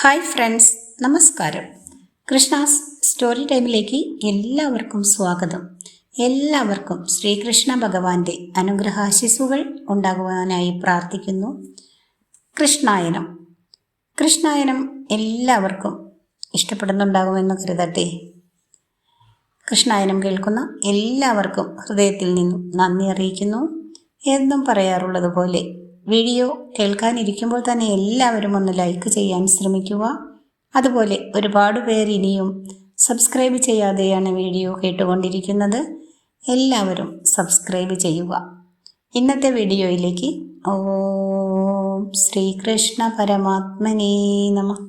Hi friends, നമസ്കാരം. Krishna's story ടൈമിലേക്ക് എല്ലാവർക്കും സ്വാഗതം. എല്ലാവർക്കും ശ്രീകൃഷ്ണ ഭഗവാന്റെ അനുഗ്രഹാശിസുകൾ ഉണ്ടാകുവാനായി പ്രാർത്ഥിക്കുന്നു. കൃഷ്ണായനം എല്ലാവർക്കും ഇഷ്ടപ്പെടുന്നുണ്ടാകുമെന്ന് കരുതട്ടെ. കൃഷ്ണായനം കേൾക്കുന്ന എല്ലാവർക്കും ഹൃദയത്തിൽ നിന്നും നന്ദി അറിയിക്കുന്നു. എന്നും പറയാറുള്ളത് പോലെ വീഡിയോ കേൾക്കാനിരിക്കുമ്പോൾ തന്നെ എല്ലാവരും ഒന്ന് ലൈക്ക് ചെയ്യാൻ ശ്രമിക്കുക. അതുപോലെ ഒരുപാട് പേർ ഇനിയും സബ്സ്ക്രൈബ് ചെയ്യാതെയാണ് വീഡിയോ കേട്ടുകൊണ്ടിരിക്കുന്നത്. എല്ലാവരും സബ്സ്ക്രൈബ് ചെയ്യുക. ഇന്നത്തെ വീഡിയോയിലേക്ക് ഓം ശ്രീകൃഷ്ണ പരമാത്മനേ നമഃ.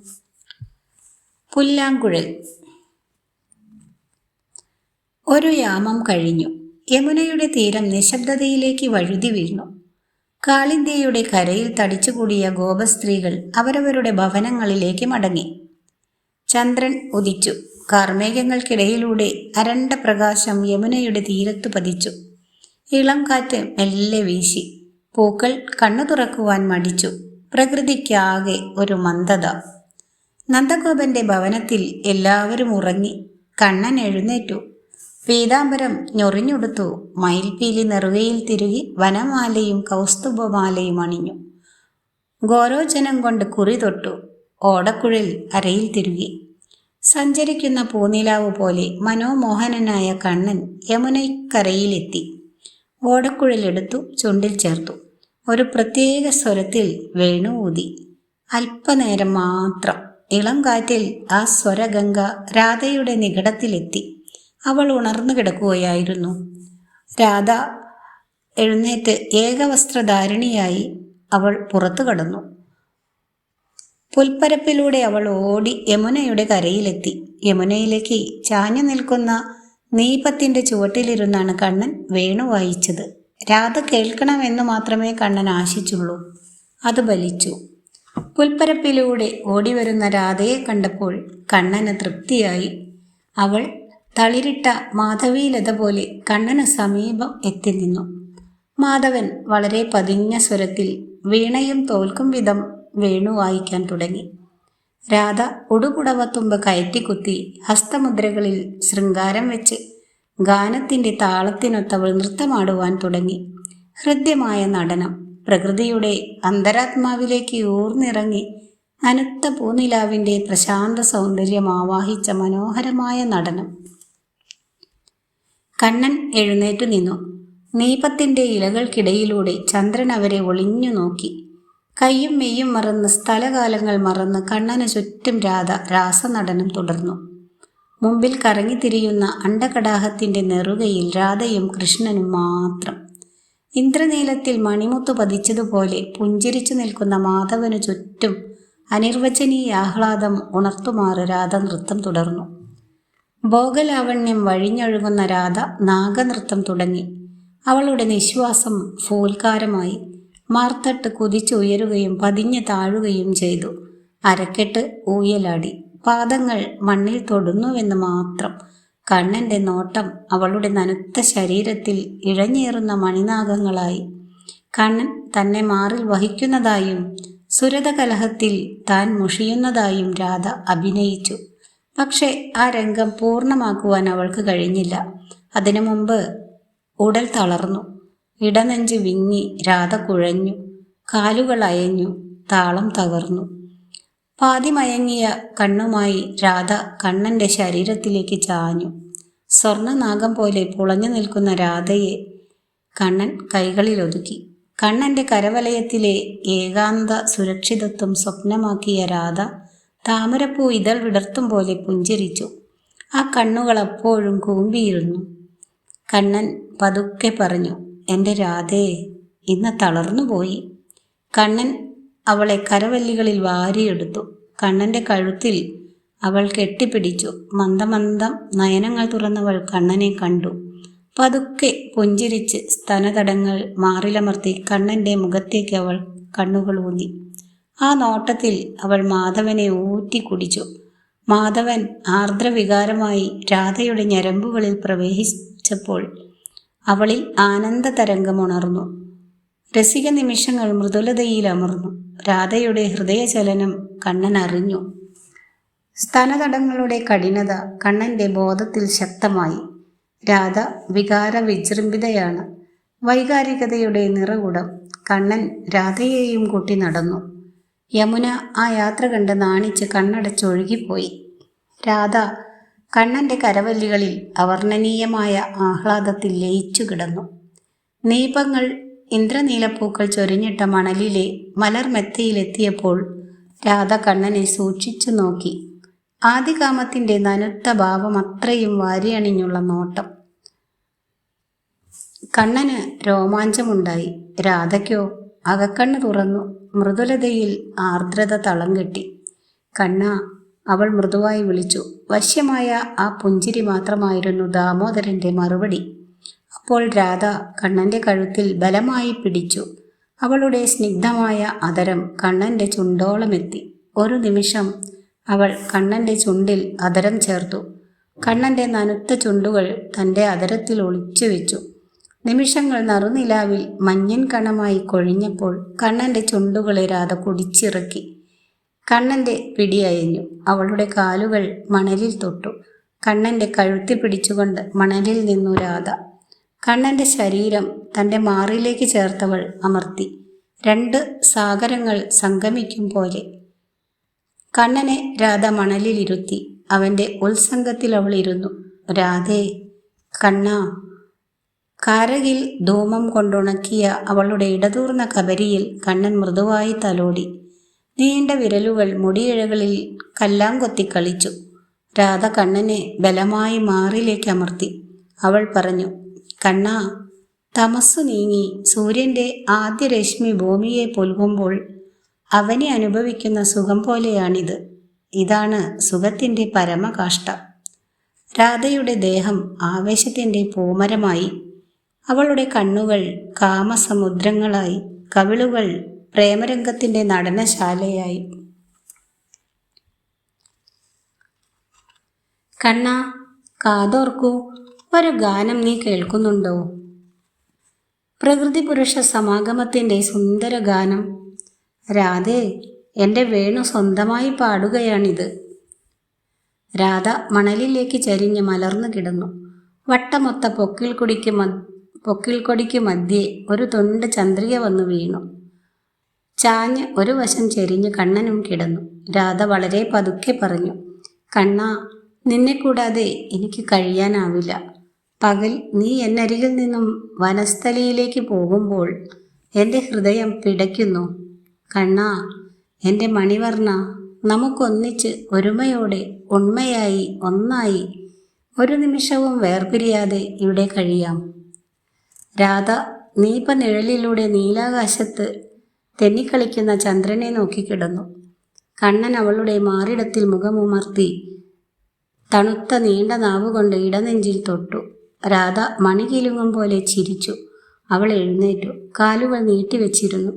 പുല്ലാങ്കുഴൽ. ഒരു യാമം കഴിഞ്ഞു. യമുനയുടെ തീരം നിശബ്ദതയിലേക്ക് വഴുതി വീണു. കാളിന്ദിയുടെ കരയിൽ തടിച്ചുകൂടിയ ഗോപസ്ത്രീകൾ അവരവരുടെ ഭവനങ്ങളിലേക്ക് മടങ്ങി. ചന്ദ്രൻ ഉദിച്ചു. കാർമേഘങ്ങൾക്കിടയിലൂടെ അരണ്ട പ്രകാശം യമുനയുടെ തീരത്ത് പതിച്ചു. ഇളം കാറ്റ് മെല്ലെ വീശി. പൂക്കൾ കണ്ണു തുറക്കുവാൻ മടിച്ചു. പ്രകൃതിക്കാകെ ഒരു മന്ദത. നന്ദഗോപന്റെ ഭവനത്തിൽ എല്ലാവരും ഉറങ്ങി. കണ്ണൻ എഴുന്നേറ്റു. പീതാംബരം ഞൊറിഞ്ഞുടുത്തു. മയിൽപീലി നെറുകയിൽ തിരുകി വനമാലയും കൗസ്തുഭമാലയും അണിഞ്ഞു. ഗോരോചനം കൊണ്ട് കുറി തൊട്ടു. ഓടക്കുഴൽ അരയിൽ തിരുകി. സഞ്ചരിക്കുന്ന പൂനിലാവ് പോലെ മനോമോഹനനായ കണ്ണൻ യമുനക്കരയിലെത്തി. ഓടക്കുഴലെടുത്തു ചുണ്ടിൽ ചേർത്തു. ഒരു പ്രത്യേക സ്വരത്തിൽ വേണു ഊതി. അല്പനേരം മാത്രം. ഇളം കാറ്റിൽ ആ സ്വരഗംഗ രാധയുടെ നികടത്തിലെത്തി. അവൾ ഉണർന്നു കിടക്കുകയായിരുന്നു. രാധ എഴുന്നേറ്റ് ഏകവസ്ത്രധാരിണിയായി അവൾ പുറത്തു കടന്നു. പുൽപ്പരപ്പിലൂടെ അവൾ ഓടി യമുനയുടെ കരയിലെത്തി. യമുനയിലേക്ക് ചാഞ്ഞു നിൽക്കുന്ന നീപത്തിന്റെ ചുവട്ടിലിരുന്നാണ് കണ്ണൻ വേണു വായിച്ചത്. രാധ കേൾക്കണമെന്ന് മാത്രമേ കണ്ണൻ ആശിച്ചുള്ളൂ. അത് ബലിച്ചു. പുൽപ്പരപ്പിലൂടെ ഓടിവരുന്ന രാധയെ കണ്ടപ്പോൾ കണ്ണന് തൃപ്തിയായി. അവൾ തളിരിട്ട മാധവീലത പോലെ കണ്ണന് സമീപം എത്തി നിന്നു. മാധവൻ വളരെ പതിഞ്ഞ സ്വരത്തിൽ വീണയും തോൽക്കും വിധം വേണു വായിക്കാൻ തുടങ്ങി. രാധ ഉടുപുടവത്തുമ്പ് കയറ്റിക്കുത്തി ഹസ്തമുദ്രകളിൽ ശൃംഗാരം വെച്ച് ഗാനത്തിന്റെ താളത്തിനൊത്തവൾ നൃത്തമാടുവാൻ തുടങ്ങി. ഹൃദ്യമായ നടനം. പ്രകൃതിയുടെ അന്തരാത്മാവിലേക്ക് ഊർന്നിറങ്ങി നനുത്ത പൂനിലാവിന്റെ പ്രശാന്ത സൗന്ദര്യം ആവാഹിച്ച മനോഹരമായ നടനം. കണ്ണൻ എഴുന്നേറ്റു നിന്നു. നീപത്തിന്റെ ഇലകൾക്കിടയിലൂടെ ചന്ദ്രൻ അവരെ ഒളിഞ്ഞു നോക്കി. കയ്യും മെയ്യും മറന്ന് സ്ഥലകാലങ്ങൾ മറന്ന് കണ്ണന് ചുറ്റും രാധ രാസനടനം തുടർന്നു. മുമ്പിൽ കറങ്ങിത്തിരിയുന്ന അണ്ടകടാഹത്തിന്റെ നെറുകയിൽ രാധയും കൃഷ്ണനും മാത്രം. ഇന്ദ്രനീലത്തിൽ മണിമുത്തു പതിച്ചതുപോലെ പുഞ്ചിരിച്ചു നിൽക്കുന്ന മാധവനു ചുറ്റും അനിർവചനീയ ആഹ്ലാദം ഉണർത്തുമാറ് രാധ നൃത്തം തുടർന്നു. ഭോഗലാവണ്യം വഴിഞ്ഞൊഴുകുന്ന രാധ നാഗനൃത്തം തുടങ്ങി. അവളുടെ നിശ്വാസം ഫൂൽക്കാരമായി. മാർത്തട്ട് കുതിച്ചുയരുകയും പതിഞ്ഞ് താഴുകയും ചെയ്തു. അരക്കെട്ട് ഊയലാടി. പാദങ്ങൾ മണ്ണിൽ തൊടുന്നുവെന്ന് മാത്രം. കണ്ണന്റെ നോട്ടം അവളുടെ നനുത്ത ശരീരത്തിൽ ഇഴഞ്ഞേറുന്ന മണിനാഗങ്ങളായി. കണ്ണൻ തന്നെ മാറിൽ വഹിക്കുന്നതായും സുരതകലഹത്തിൽ താൻ മുഷിയുന്നതായും രാധ അഭിനയിച്ചു. പക്ഷേ ആ രംഗം പൂർണ്ണമാക്കുവാൻ അവൾക്ക് കഴിഞ്ഞില്ല. അതിനു മുമ്പ് ഉടൽ തളർന്നു. ഇടനെഞ്ച് വിങ്ങി. രാധ കുഴഞ്ഞു. കാലുകൾ അയഞ്ഞു. താളം തകർന്നു. പാതിമയങ്ങിയ കണ്ണുമായി രാധ കണ്ണന്റെ ശരീരത്തിലേക്ക് ചാഞ്ഞു. സ്വർണനാഗം പോലെ പുളഞ്ഞു നിൽക്കുന്ന രാധയെ കണ്ണൻ കൈകളിൽ ഒതുക്കി. കണ്ണന്റെ കരവലയത്തിലെ ഏകാന്ത സുരക്ഷിതത്വം സ്വപ്നമാക്കിയ രാധ താമരപ്പൂ ഇതൾ വിടർത്തും പോലെ പുഞ്ചിരിച്ചു. ആ കണ്ണുകൾ അപ്പോഴും കൂമ്പിയിരുന്നു. കണ്ണൻ പതുക്കെ പറഞ്ഞു, "എൻ്റെ രാധയെ, ഇന്ന് തളർന്നുപോയി." കണ്ണൻ അവളെ കരവല്ലികളിൽ വാരിയെടുത്തു. കണ്ണന്റെ കഴുത്തിൽ അവൾ കെട്ടിപ്പിടിച്ചു. മന്ദമന്ദം നയനങ്ങൾ തുറന്നവൾ കണ്ണനെ കണ്ടു. പതുക്കെ പുഞ്ചിരിച്ച് സ്തനതടങ്ങൾ മാറിലമർത്തി കണ്ണന്റെ മുഖത്തേക്ക് അവൾ കണ്ണുകൾ ഊന്നി. ആ നോട്ടത്തിൽ അവൾ മാധവനെ ഊറ്റി കുടിച്ചു. മാധവൻ ആർദ്രവികാരമായി രാധയുടെ ഞരമ്പുകളിൽ പ്രവേശിച്ചപ്പോൾ അവളിൽ ആനന്ദ തരംഗമുണർന്നു. രസിക നിമിഷങ്ങൾ മൃദുലതയിൽ അമർന്നു. രാധയുടെ ഹൃദയചലനം കണ്ണൻ അറിഞ്ഞു. സ്തനതടങ്ങളുടെ കഠിനത കണ്ണൻ്റെ ബോധത്തിൽ ശക്തമായി. രാധ വികാര വിജൃംഭിതയാണ്. വൈകാരികതയുടെ നിറകുടം. കണ്ണൻ രാധയെയും കൂട്ടി നടന്നു. യമുന ആ യാത്ര കണ്ട് നാണിച്ച് കണ്ണടച്ചൊഴുകിപ്പോയി. രാധ കണ്ണൻ്റെ കരവല്ലികളിൽ അവർണ്ണനീയമായ ആഹ്ലാദത്തിൽ ലയിച്ചു കിടന്നു. നീപങ്ങൾ ഇന്ദ്രനീലപ്പൂക്കൾ ചൊരിഞ്ഞിട്ട മണലിലെ മലർമെത്തയിലെത്തിയപ്പോൾ രാധ കണ്ണനെ സൂക്ഷിച്ചു നോക്കി. ആദികാമത്തിൻ്റെ നനുത്ത ഭാവം അത്രയും വാരിയണിഞ്ഞുള്ള നോട്ടം. കണ്ണന് രോമാഞ്ചമുണ്ടായി. രാധയ്ക്കോ അകക്കണ്ണ് തുറന്നു. മൃദുലതയിൽ ആർദ്രത തളം കെട്ടി. കണ്ണ, അവൾ മൃദുവായി വിളിച്ചു. വശ്യമായ ആ പുഞ്ചിരി മാത്രമായിരുന്നു ദാമോദരൻ്റെ മറുപടി. അപ്പോൾ രാധ കണ്ണൻ്റെ കഴുത്തിൽ ബലമായി പിടിച്ചു. അവളുടെ സ്നിഗ്ധമായ അതരം കണ്ണൻ്റെ ചുണ്ടോളമെത്തി. ഒരു നിമിഷം അവൾ കണ്ണൻ്റെ ചുണ്ടിൽ അതരം ചേർത്തു. കണ്ണൻ്റെ നനുത്ത ചുണ്ടുകൾ തൻ്റെ അതരത്തിൽ ഒളിച്ചു വെച്ചു. നിമിഷങ്ങൾ നറുനിലാവിൽ മഞ്ഞൻ കണമായി കൊഴിഞ്ഞപ്പോൾ കണ്ണൻ്റെ ചുണ്ടുകളെ രാധ കുടിച്ചിറക്കി. കണ്ണൻ്റെ പിടിയയഞ്ഞു. അവളുടെ കാലുകൾ മണലിൽ തൊട്ടു. കണ്ണൻ്റെ കഴുത്തി പിടിച്ചുകൊണ്ട് മണലിൽ നിന്നു രാധ. കണ്ണൻ്റെ ശരീരം തൻ്റെ മാറിലേക്ക് ചേർത്തവൾ അമർത്തി. രണ്ട് സാഗരങ്ങൾ സംഗമിക്കും പോലെ. കണ്ണനെ രാധ മണലിലിരുത്തി. അവൻ്റെ ഉത്സംഗത്തിൽ അവൾ ഇരുന്നു. രാധേ, കണ്ണ. കാരകിൽ ധൂമം കൊണ്ടുണക്കിയ അവളുടെ ഇടതൂർന്ന കബരിയിൽ കണ്ണൻ മൃദുവായി തലോടി. നീണ്ട വിരലുകൾ മുടിയിഴകളിൽ കല്ലാങ്കൊത്തി കളിച്ചു. രാധ കണ്ണനെ ബലമായി മാറിലേക്ക് അമർത്തി. അവൾ പറഞ്ഞു, കണ്ണ, തമസ്സു നീങ്ങി സൂര്യൻ്റെ ആദ്യ രശ്മി ഭൂമിയെ പുൽകുമ്പോൾ അവനെ അനുഭവിക്കുന്ന സുഖം പോലെയാണിത്. ഇതാണ് സുഖത്തിൻ്റെ പരമകാഷ്ഠ. രാധയുടെ ദേഹം ആവേശത്തിൻ്റെ പൂമരമായി. അവളുടെ കണ്ണുകൾ കാമസമുദ്രങ്ങളായി. കവിളുകൾ പ്രേമരംഗത്തിൻ്റെ നടനശാലയായി. കണ്ണ, കാതോർക്കൂ, ഒരു ഗാനം നീ കേൾക്കുന്നുണ്ടോ? പ്രകൃതി പുരുഷ സമാഗമത്തിൻ്റെ സുന്ദര ഗാനം. രാധേ, എൻ്റെ വേണു സ്വന്തമായി പാടുകയാണിത്. രാധ മണലിലേക്ക് ചരിഞ്ഞ് മലർന്നു കിടന്നു. വട്ടമൊത്ത പൊക്കിൾക്കൊടിക്ക് മധ്യേ ഒരു തൊണ്ട് ചന്ദ്രിക വന്നു വീണു. ചാഞ്ഞ് ഒരു വശം ചെരിഞ്ഞ് കണ്ണനും കിടന്നു. രാധ വളരെ പതുക്കെ പറഞ്ഞു, കണ്ണ, നിന്നെ കൂടാതെ എനിക്ക് കഴിയാനാവില്ല. പകൽ നീ എന്നരികിൽ നിന്നും വനസ്ഥലിയിലേക്ക് പോകുമ്പോൾ എൻ്റെ ഹൃദയം പിടയ്ക്കുന്നു. കണ്ണ, എൻ്റെ മണിവർണ്ണ, നമുക്കൊന്നിച്ച് ഒരുമയോടെ ഉണ്മയായി ഒന്നായി ഒരു നിമിഷവും വേർപിരിയാതെ ഇവിടെ കഴിയാം. രാധ നീപ്പനിഴലിലൂടെ നീലാകാശത്ത് തെന്നിക്കളിക്കുന്ന ചന്ദ്രനെ നോക്കിക്കിടന്നു. കണ്ണൻ അവളുടെ മാറിടത്തിൽ മുഖമുമർത്തി തണുത്ത നീണ്ട നാവുകൊണ്ട് ഇടനെഞ്ചിൽ തൊട്ടു. രാധ മണികിലുങ്ങും പോലെ ചിരിച്ചു. അവൾ എഴുന്നേറ്റു. കാലുകൾ നീട്ടിവെച്ചിരുന്നു.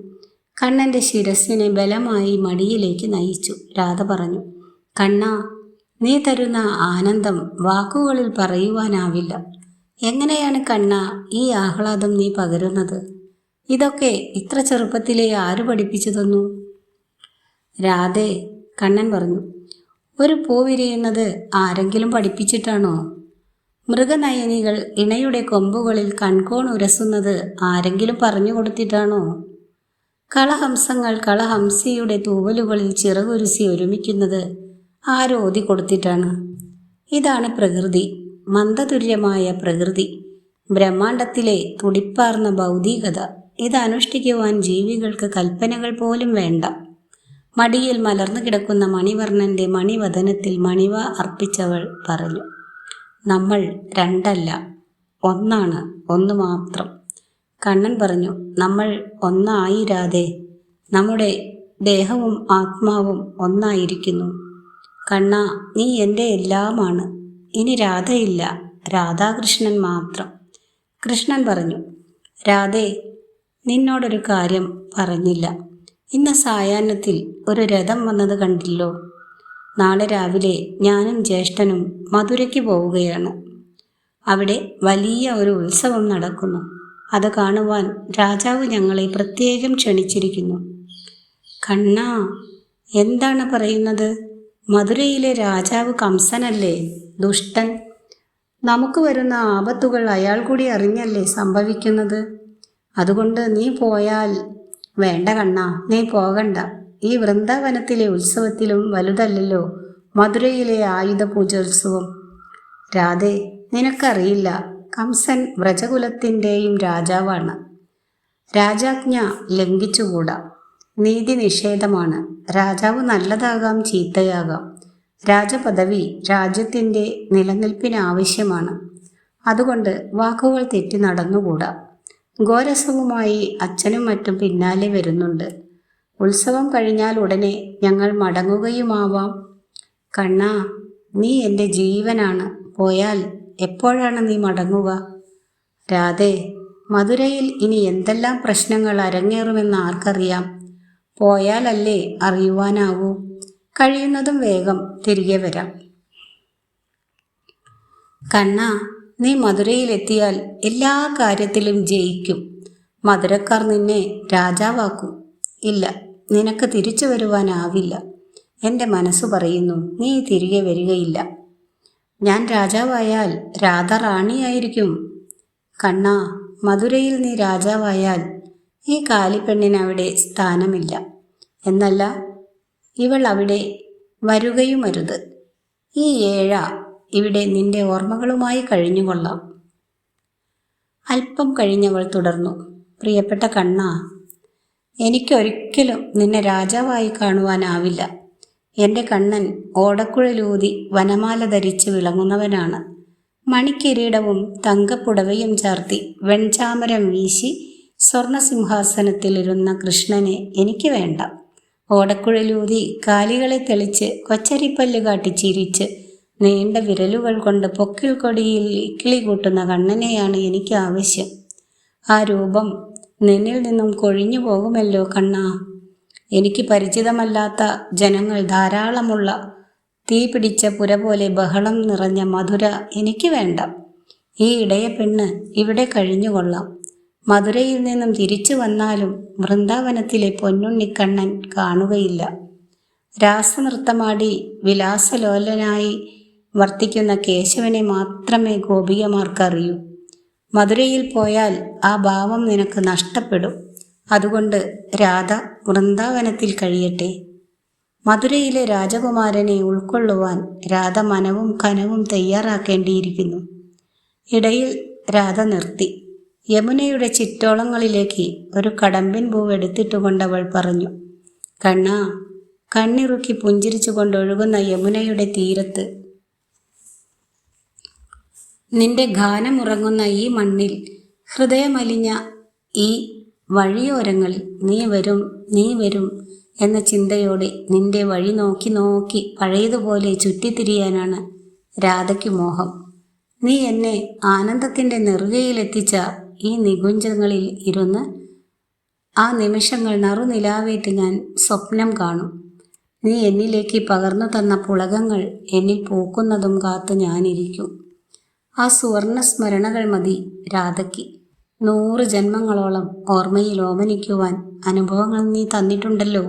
കണ്ണൻ്റെ ശിരസ്സിനെ ബലമായി മടിയിലേക്ക് നയിച്ചു. രാധ പറഞ്ഞു, കണ്ണ, നീ തരുന്ന ആനന്ദം വാക്കുകളിൽ പറയുവാനാവില്ല. എങ്ങനെയാണ് കണ്ണ ഈ ആഹ്ലാദം നീ പകരുന്നത്? ഇതൊക്കെ ഇത്ര ചെറുപ്പത്തിലെ ആര് പഠിപ്പിച്ചു തന്നു? രാധേ, കണ്ണൻ പറഞ്ഞു, ഒരു പൂ വിരിയുന്നത് ആരെങ്കിലും പഠിപ്പിച്ചിട്ടാണോ? മൃഗനയനികൾ ഇണയുടെ കൊമ്പുകളിൽ കൺകോൺ ഉരസുന്നത് ആരെങ്കിലും പറഞ്ഞു കൊടുത്തിട്ടാണോ? കളഹംസങ്ങൾ കളഹംസിയുടെ തൂവലുകളിൽ ചിറകുരുസി ഒരുമിക്കുന്നത് ആരോതി കൊടുത്തിട്ടാണ്? ഇതാണ് പ്രകൃതി, മന്ദതുല്യമായ പ്രകൃതി, ബ്രഹ്മാണ്ടത്തിലെ തുടിപ്പാർന്ന ഭൗതികത. ഇത് അനുഷ്ഠിക്കുവാൻ ജീവികൾക്ക് കൽപ്പനകൾ പോലും വേണ്ട. മടിയിൽ മലർന്നു കിടക്കുന്ന മണിവർണ്ണൻ്റെ മണിവദനത്തിൽ മണിവ അർപ്പിച്ചവൾ പറഞ്ഞു, നമ്മൾ രണ്ടല്ല, ഒന്നാണ്, ഒന്ന് മാത്രം. കണ്ണൻ പറഞ്ഞു, നമ്മൾ ഒന്നായി രാധേ. നമ്മുടെ ദേഹവും ആത്മാവും ഒന്നായിരിക്കുന്നു. കണ്ണ, നീ എൻ്റെ എല്ലാമാണ്. ഇനി രാധയില്ല, രാധാകൃഷ്ണൻ മാത്രം. കൃഷ്ണൻ പറഞ്ഞു, രാധേ, നിന്നോടൊരു കാര്യം പറഞ്ഞില്ല. ഇന്ന് സായാഹ്നത്തിൽ ഒരു രഥം വന്നത് കണ്ടില്ലോ. നാളെ രാവിലെ ഞാനും ജ്യേഷ്ഠനും മധുരയ്ക്ക് പോവുകയാണ്. അവിടെ വലിയ ഒരു ഉത്സവം നടക്കുന്നു. അത് കാണുവാൻ രാജാവ് ഞങ്ങളെ പ്രത്യേകം ക്ഷണിച്ചിരിക്കുന്നു. കണ്ണാ, എന്താണ് പറയുന്നത്? മധുരയിലെ രാജാവ് കംസനല്ലേ ദുഷ്ടൻ. നമുക്ക് വരുന്ന ആപത്തുകൾ അയാൾ കൂടി അറിഞ്ഞല്ലേ സംഭവിക്കുന്നത്. അതുകൊണ്ട് നീ പോയാൽ വേണ്ട കണ്ണാ, നീ പോകണ്ട. ഈ വൃന്ദാവനത്തിലെ ഉത്സവത്തിലും വലുതല്ലല്ലോ മധുരയിലെ ആയുധ പൂജോത്സവം. രാധേ, നിനക്കറിയില്ല, കംസൻ വ്രജകുലത്തിൻ്റെയും രാജാവാണ്. രാജാജ്ഞ ലംഘിച്ചുകൂടാ. നീതി നിഷേധമാണ്. രാജാവ് നല്ലതാകാം, ചീത്തയാകാം. രാജപദവി രാജ്യത്തിൻ്റെ നിലനിൽപ്പിനാവശ്യമാണ്. അതുകൊണ്ട് വാക്കുകൾ തെറ്റി നടന്നുകൂടാ. ഗോരസവുമായി അച്ഛനും മറ്റും പിന്നാലെ വരുന്നുണ്ട്. ഉത്സവം കഴിഞ്ഞാൽ ഉടനെ ഞങ്ങൾ മടങ്ങുകയുമാവാം. കണ്ണാ, നീ എൻ്റെ ജീവനാണ്. പോയാൽ എപ്പോഴാണ് നീ മടങ്ങുക? രാധേ, മധുരയിൽ ഇനി എന്തെല്ലാം പ്രശ്നങ്ങൾ അരങ്ങേറുമെന്ന് ആർക്കറിയാം. പോയാലല്ലേ അറിയുവാനാവൂ. കഴിയുന്നതും വേഗം തിരികെ വരാം. കണ്ണാ, നീ മധുരയിലെത്തിയാൽ എല്ലാ കാര്യത്തിലും ജയിക്കും. മധുരക്കാർ നിന്നെ രാജാവാക്കും. ഇല്ല, നിനക്ക് തിരിച്ചു വരുവാനാവില്ല. എൻ്റെ മനസ്സ് പറയുന്നു നീ തിരികെ വരികയില്ല. ഞാൻ രാജാവായാൽ രാധ റാണിയായിരിക്കും. കണ്ണാ, മധുരയിൽ നീ രാജാവായാൽ ഈ കാലിപ്പെണ്ണിന് അവിടെ സ്ഥാനമില്ല. എന്നല്ല, ഇവൾ അവിടെ വരുകയുമരുത്. ഈ ഏഴ ഇവിടെ നിന്റെ ഓർമ്മകളുമായി കഴിഞ്ഞുകൊള്ളാം. അല്പം കഴിഞ്ഞവൾ തുടർന്നു. പ്രിയപ്പെട്ട കണ്ണാ, എനിക്കൊരിക്കലും നിന്നെ രാജാവായി കാണുവാനാവില്ല. എൻ്റെ കണ്ണൻ ഓടക്കുഴലൂതി വനമാല ധരിച്ച് വിളങ്ങുന്നവനാണ്. മണിക്കിരീടവും തങ്കപ്പുടവയും ചാർത്തി വെൺചാമരം വീശി സ്വർണസിംഹാസനത്തിലിരുന്ന കൃഷ്ണനെ എനിക്ക് വേണ്ട. ഓടക്കുഴലൂതി കാലികളെ തെളിച്ച് കൊച്ചരിപ്പല്ല് കാട്ടി ചിരിച്ച് നീണ്ട വിരലുകൾ കൊണ്ട് പൊക്കിൾ കൊടിയിൽ ഇക്കിളി കൂട്ടുന്ന കണ്ണനെയാണ് എനിക്ക് ആവശ്യം. ആ രൂപം നിന്നിൽ നിന്നും കൊഴിഞ്ഞു പോകുമല്ലോ കണ്ണാ. എനിക്ക് പരിചിതമല്ലാത്ത ജനങ്ങൾ ധാരാളമുള്ള തീ പിടിച്ച പുര പോലെ ബഹളം നിറഞ്ഞ മധുര എനിക്ക് വേണ്ട. ഈ ഇടയ പെണ്ണ് ഇവിടെ കഴിഞ്ഞുകൊള്ളാം. മധുരയിൽ നിന്നും തിരിച്ചു വന്നാലും വൃന്ദാവനത്തിലെ പൊന്നുണ്ണിക്കണ്ണൻ കാണുകയില്ല. രാസനൃത്തമാടി വിലാസലോലനായി വർത്തിക്കുന്ന കേശവനെ മാത്രമേ ഗോപികമാർക്കറിയൂ. മധുരയിൽ പോയാൽ ആ ഭാവം നിനക്ക് നഷ്ടപ്പെടും. അതുകൊണ്ട് രാധ വൃന്ദാവനത്തിൽ കഴിയട്ടെ. മധുരയിലെ രാജകുമാരനെ ഉൾക്കൊള്ളുവാൻ രാധ മനവും കനവും തയ്യാറാക്കേണ്ടിയിരിക്കുന്നു. ഇടയിൽ രാധ നിർത്തി. യമുനയുടെ ചിറ്റോളങ്ങളിലേക്ക് ഒരു കടമ്പിൻ പൂവെടുത്തിട്ടുകൊണ്ടവൾ പറഞ്ഞു, കണ്ണാ, കണ്ണിറുക്കി പുഞ്ചിരിച്ചു കൊണ്ടൊഴുകുന്ന യമുനയുടെ തീരത്ത് നിന്റെ ഗാനമുറങ്ങുന്ന ഈ മണ്ണിൽ ഹൃദയമലിഞ്ഞ ഈ വഴിയോരങ്ങളിൽ നീ വരും എന്ന ചിന്തയോടെ നിന്റെ വഴി നോക്കി നോക്കി പഴയതുപോലെ ചുറ്റിത്തിരിയാനാണ് രാധയ്ക്ക് മോഹം. നീ എന്നെ ആനന്ദത്തിൻ്റെ നെറുകയിലെത്തിച്ച ഈ നികുഞ്ചങ്ങളിൽ ഇരുന്ന് ആ നിമിഷങ്ങൾ നറുനിലാവേറ്റ് ഞാൻ സ്വപ്നം കാണും. നീ എന്നിലേക്ക് പകർന്നു തന്ന പുളകങ്ങൾ എന്നിൽ പൂക്കുന്നതും കാത്ത് ഞാനിരിക്കും. ആ സുവർണ സ്മരണകൾ മതി രാധയ്ക്ക് 100 ജന്മങ്ങളോളം ഓർമ്മയിൽ ഓമനിക്കുവാൻ അനുഭവങ്ങൾ നീ തന്നിട്ടുണ്ടല്ലോ.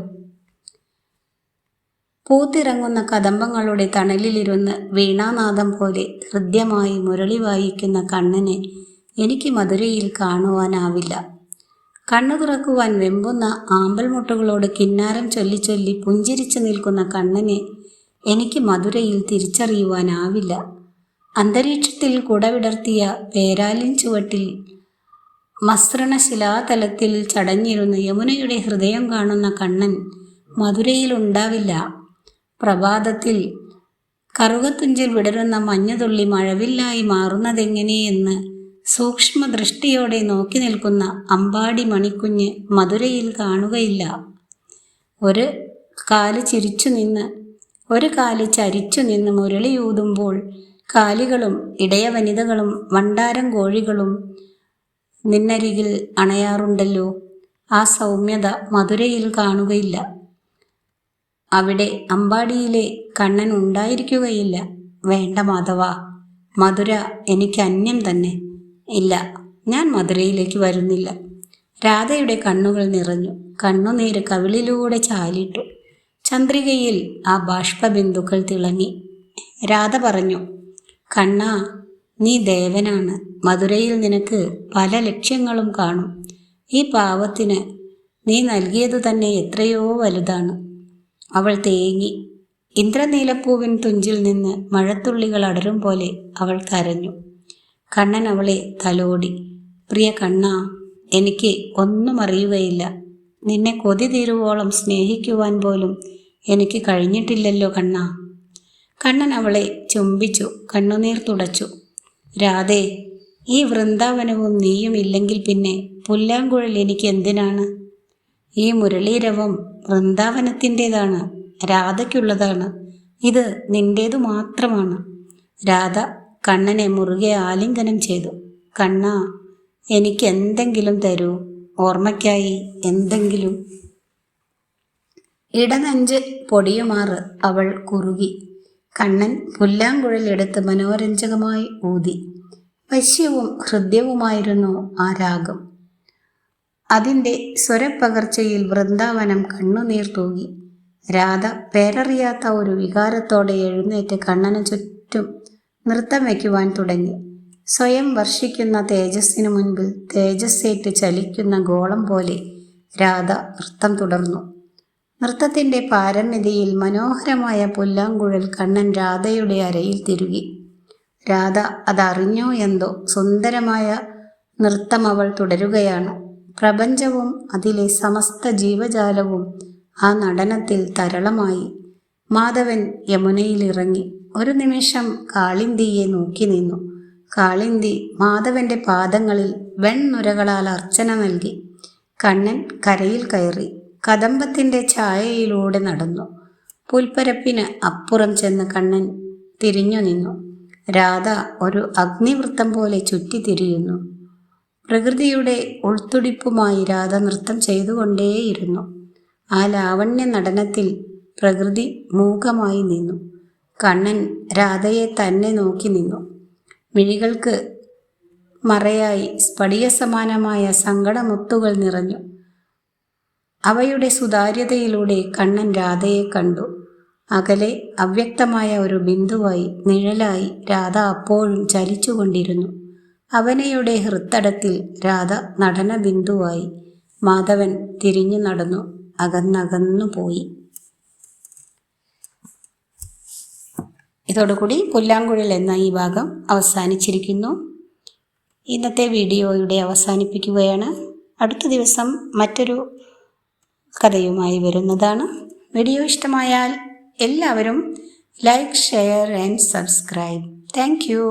പൂത്തിറങ്ങുന്ന കദംബങ്ങളുടെ തണലിലിരുന്ന് വീണാനാദം പോലെ ഹൃദ്യമായി മുരളി വായിക്കുന്ന കണ്ണനെ എനിക്ക് മധുരയിൽ കാണുവാനാവില്ല. കണ്ണു തുറക്കുവാൻ വെമ്പുന്ന ആമ്പൽമുട്ടുകളോട് കിന്നാരം ചൊല്ലി പുഞ്ചിരിച്ചു നിൽക്കുന്ന കണ്ണനെ എനിക്ക് മധുരയിൽ തിരിച്ചറിയുവാനാവില്ല. അന്തരീക്ഷത്തിൽ കുടവിടർത്തിയ പേരാലിൻ ചുവട്ടിൽ മസൃണശിലാതലത്തിൽ ചടഞ്ഞിരുന്ന യമുനയുടെ ഹൃദയം കാണുന്ന കണ്ണൻ മധുരയിൽ ഉണ്ടാവില്ല. പ്രഭാതത്തിൽ കറുകത്തുഞ്ചിൽ വിടരുന്ന മഞ്ഞുതുള്ളി മഴവില്ലായി മാറുന്നതെങ്ങനെയെന്ന് സൂക്ഷ്മദൃഷ്ടിയോടെ നോക്കി നിൽക്കുന്ന അമ്പാടി മണിക്കുഞ്ഞ് മധുരയിൽ കാണുകയില്ല. ഒരു കാല് ചിരിച്ചു നിന്ന് ഒരു കാല് ചരിച്ചു നിന്ന് മുരളിയൂതുമ്പോൾ കാലികളും ഇടയ വനിതകളും വണ്ടാരം കോഴികളും നിന്നരികിൽ അണയാറുണ്ടല്ലോ. ആ സൗമ്യത മധുരയിൽ കാണുകയില്ല. അവിടെ അമ്പാടിയിലെ കണ്ണൻ ഉണ്ടായിരിക്കുകയില്ല. വേണ്ട മാധവ, മധുര എനിക്ക് അന്യം തന്നെ. ഇല്ല, ഞാൻ മധുരയിലേക്ക് വരുന്നില്ല. രാധയുടെ കണ്ണുകൾ നിറഞ്ഞു. കണ്ണുനീര് കവിളിലൂടെ ചാലിട്ടു. ചന്ദ്രികയിൽ ആ ബാഷ്പബിന്ദുക്കൾ തിളങ്ങി. രാധ പറഞ്ഞു, കണ്ണാ, നീ ദേവനാണ്. മധുരയിൽ നിനക്ക് പല ലക്ഷ്യങ്ങളും കാണും. ഈ പാവത്തിന് നീ നൽകിയതു തന്നെ എത്രയോ വലുതാണ്. അവൾ തേങ്ങി. ഇന്ദ്രനീലപ്പൂവിൻ തുഞ്ചിൽ നിന്ന് മഴത്തുള്ളികൾ അടരും പോലെ അവൾ കരഞ്ഞു. കണ്ണൻ അവളെ തലോടി. പ്രിയ കണ്ണാ, എനിക്ക് ഒന്നും അറിയുകയില്ല. നിന്നെ കൊതി തീരുവോളം സ്നേഹിക്കുവാൻ പോലും എനിക്ക് കഴിഞ്ഞിട്ടില്ലല്ലോ കണ്ണാ. കണ്ണൻ അവളെ ചുംബിച്ചു, കണ്ണുനീർ തുടച്ചു. രാധേ, ഈ വൃന്ദാവനവും നീയും ഇല്ലെങ്കിൽ പിന്നെ പുല്ലാങ്കുഴൽ എനിക്ക് എന്തിനാണ്? ഈ മുരളീരവം വൃന്ദാവനത്തിൻ്റെതാണ്, രാധയ്ക്കുള്ളതാണ്. ഇത് നിന്റേതു മാത്രമാണ്. രാധ കണ്ണനെ മുറുകെ ആലിംഗനം ചെയ്തു. കണ്ണാ, എനിക്ക് എന്തെങ്കിലും തരൂ, ഓർമ്മയ്ക്കായി എന്തെങ്കിലും. ഇടനെഞ്ച് പൊടിയുമാറ് അവൾ കുറുകി. കണ്ണൻ പുല്ലാങ്കുഴൽ എടുത്ത് മനോരഞ്ജകമായി ഊതി. വശ്യവും ഹൃദ്യവുമായിരുന്നു ആ രാഗം. അതിൻ്റെ സ്വരപ്പകർച്ചയിൽ വൃന്ദാവനം കണ്ണുനീർ തൂകി. രാധ പേരറിയാത്ത ഒരു വികാരത്തോടെ എഴുന്നേറ്റ് കണ്ണന് ചുറ്റും നൃത്തം വയ്ക്കുവാൻ തുടങ്ങി. സ്വയം വർഷിക്കുന്ന തേജസ്സിനു മുൻപിൽ തേജസ്സേറ്റ് ചലിക്കുന്ന ഗോളം പോലെ രാധ നൃത്തം തുടർന്നു. നൃത്തത്തിൻ്റെ പാരമ്യതയിൽ മനോഹരമായ പുല്ലാങ്കുഴൽ കണ്ണൻ രാധയുടെ അരയിൽ തിരുകി. രാധ അതറിഞ്ഞോ എന്തോ, സുന്ദരമായ നൃത്തം അവൾ തുടരുകയാണ്. പ്രപഞ്ചവും അതിലെ സമസ്ത ജീവജാലവും ആ നടനത്തിൽ തരളമായി. മാധവൻ യമുനയിലിറങ്ങി. ഒരു നിമിഷം കാളിന്തിയെ നോക്കി നിന്നു. കാളിന്തി മാധവന്റെ പാദങ്ങളിൽ വെൺനുരകളാൽ അർച്ചന നൽകി. കണ്ണൻ കരയിൽ കയറി കദംബത്തിൻ്റെ ഛായയിലൂടെ നടന്നു. പുൽപ്പരപ്പിന് അപ്പുറം ചെന്ന് കണ്ണൻ തിരിഞ്ഞു നിന്നു. രാധ ഒരു അഗ്നിവൃത്തം പോലെ ചുറ്റിത്തിരിയുന്നു. പ്രകൃതിയുടെ ഉൾത്തുടിപ്പുമായി രാധ നൃത്തം ചെയ്തുകൊണ്ടേയിരുന്നു. ആ ലാവണ്യ നടനത്തിൽ പ്രകൃതി മൂകമായി നിന്നു. കണ്ണൻ രാധയെ തന്നെ നോക്കി നിന്നു. മിഴികൾക്ക് മറയായി സ്ഫടിക സമാനമായ സങ്കടമുത്തുകൾ നിറഞ്ഞു. അവയുടെ സുതാര്യതയിലൂടെ കണ്ണൻ രാധയെ കണ്ടു. അകലെ അവ്യക്തമായ ഒരു ബിന്ദുവായി, നിഴലായി രാധ അപ്പോഴും ചലിച്ചുകൊണ്ടിരുന്നു. അവനയുടെ ഹൃത്തടത്തിൽ രാധ നടന ബിന്ദുവായി. മാധവൻ തിരിഞ്ഞു നടന്നു, അകന്നകന്നു പോയി. ഇതോടുകൂടി പുല്ലാങ്കുഴൽ എന്ന ഈ ഭാഗം അവസാനിച്ചിരിക്കുന്നു. ഇന്നത്തെ വീഡിയോയുടെ അവസാനിപ്പിക്കുകയാണ്. അടുത്ത ദിവസം മറ്റൊരു കഥയുമായി വരുന്നതാണ്. വീഡിയോ ഇഷ്ടമായാൽ എല്ലാവരും like, share and subscribe. Thank you.